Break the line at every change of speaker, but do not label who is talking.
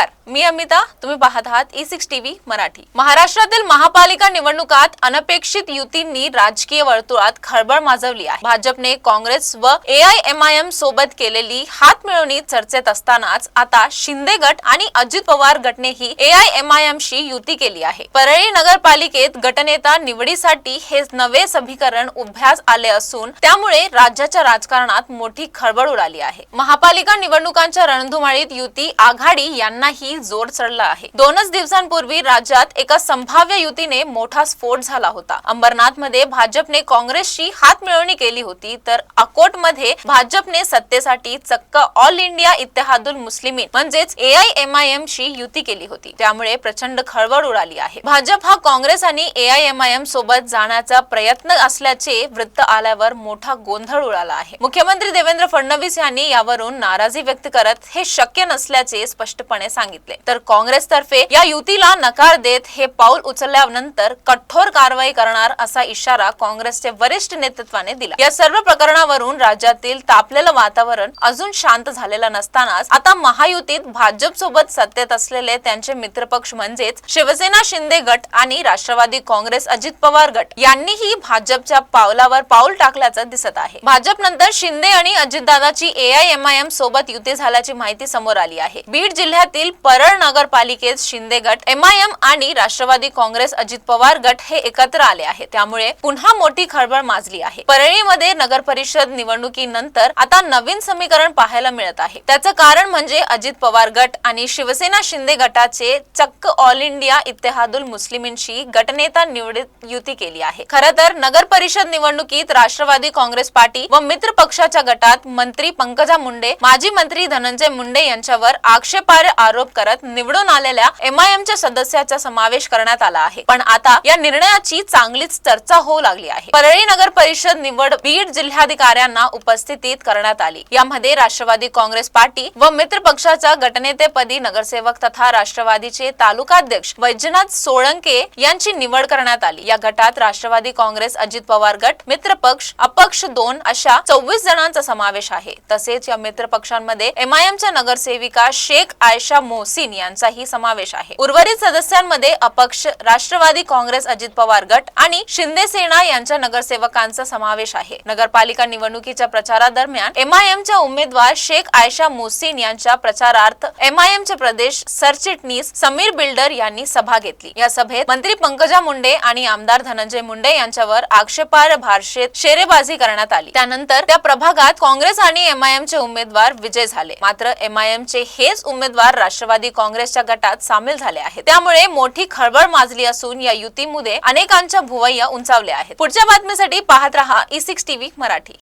नमस्कार, मी अमिता. तुम्ही पाहत आहात E6 टीव्ही मराठी. महाराष्ट्रातील महापालिका निवडणुकात अनपेक्षित युतींनी राजकीय वर्तुळात खळबळ माजवली आहे. भाजपने काँग्रेस व AIMIM सोबत केलेली हातमिळवणी चर्चेत असतानाच आता शिंदे गट आणि अजित पवार गटनेही AIMIM शी युती केली आहे. परळी नगरपालिकेत गटनेता निवडीसाठी हे नवे समीकरण उभ्यास आले असून त्यामुळे राज्याच्या राजकारणात मोठी खळबळ उडाली आहे. महापालिका निवडणुकांच्या रणधुमाळीत युती आघाडी यांनाही जोर चढला आहे. 2च दिवसांपूर्वी राज्यात एका संभाव्य युतीने मोठा स्फोट झाला होता. अंबरनाथ मध्ये भाजपने काँग्रेसशी हातमिळवणी केली होती, तर अकोट मध्ये भाजपने सत्तेसाठी चक्क ऑल इंडिया इत्तेहादुल मुस्लिमीन म्हणजेच AIMIM शी युती केली होती. त्यामुळे प्रचंड खळबळ उडाली आहे. भाजप हा काँग्रेस आणि AIMIM सोबत जाण्याचा प्रयत्न असल्याचे वृत्त आल्यावर मोठा गोंधळ उडाला आहे. मुख्यमंत्री देवेंद्र फडणवीस यांनी यावरून नाराजी व्यक्त करत हे शक्य नसल्याचे स्पष्टपणे सांगितले. तर काँग्रेसतर्फे या युतीला नकार देत हे पाऊल उचलल्यानंतर कठोर कारवाई करणार असा इशारा काँग्रेसचे वरिष्ठ नेतृत्वाने दिला. या सर्व प्रकरणावरून राज्यातील तापलेलं वातावरण अजून शांत झालेलं नसतानाच आता महायुतीत भाजप सोबत सत्तेत असलेले त्यांचे मित्रपक्ष म्हणजेच शिवसेना शिंदे गट आणि राष्ट्रवादी काँग्रेस अजित पवार गट यांनीही भाजपच्या पावलावर पाऊल टाकल्याचं दिसत आहे. भाजप नंतर शिंदे आणि अजितदादाची AIMIM सोबत युती झाल्याची माहिती समोर आली आहे. बीड जिल्ह्यातील परळ नगरपालिकेत शिंदे गट MIM आणि राष्ट्रवादी काँग्रेस अजित पवार गट हे एकत्र आले आहेत. त्यामुळे पुन्हा मोठी खळबळ माजली आहे. परळीमध्ये नगर परिषद निवडणुकीनंतर आता नवीन समीकरण पाहायला मिळत आहे. त्याचं कारण म्हणजे अजित पवार गट आणि शिवसेना शिंदे गटाचे चक्क ऑल इंडिया इत्तेहादुल मुस्लिमींशी गटनेता निवडीत युती केली आहे. खरं तर नगर परिषद निवडणुकीत राष्ट्रवादी काँग्रेस पार्टी व मित्र पक्षाच्या गटात मंत्री पंकजा मुंडे, माजी मंत्री धनंजय मुंडे यांच्यावर आक्षेपार्ह आरोप करत निवडून आलेल्या MIMच्या सदस्याचा समावेश करण्यात आला आहे. पण आता या निर्णयाची चांगलीच चर्चा होऊ लागली आहे. परळी नगर परिषद निवड बीड जिल्हाधिकाऱ्यांना उपस्थितीत करण्यात आली. यामध्ये राष्ट्रवादी काँग्रेस पार्टी व मित्र पक्षाच्या गटनेतेपदी नगरसेवक तथा राष्ट्रवादीचे तालुकाध्यक्ष वैजनाथ सोळंके यांची निवड करण्यात आली. या गटात राष्ट्रवादी काँग्रेस अजित पवार गट, मित्र पक्ष, अपक्ष 2 अशा 24 जणांचा समावेश आहे. तसेच या मित्र पक्षांमध्ये MIMच्या नगरसेविका शेख आयशा मोहसिन यांचाही समावेश आहे. उर्वरित सदस्यांमध्ये अपक्ष, राष्ट्रवादी काँग्रेस अजित पवार गट आणि शिंदे सेना यांच्या नगरसेवकांचा समावेश आहे. नगरपालिका निवडणुकीच्या प्रचारादरम्यान MIMच्या उमेदवार शेख आयशा मोहसिन यांच्या प्रचारार्थ MIMचे प्रदेश सरचिटणीस समीर बिल्डर यांनी सभा घेतली. या सभेत मंत्री पंकजा मुंडे आणि आमदार धनंजय मुंडे यांच्यावर आक्षेपार्ह भाषेत शेरेबाजी करण्यात आली. त्यानंतर त्या प्रभागात काँग्रेस आणि MIMचे उमेदवार विजय झाले. मात्र MIMचे हेच उमेदवार राष्ट्रवादी काँग्रेसच्या गटात सामील झाले आहेत. त्यामुळे मोठी खळबळ माजली असून या युतीमध्ये अनेकांच्या भुवया उंचावल्या आहेत. पुढच्या बातमीसाठी पाहत रहा E6 टीव्ही मराठी.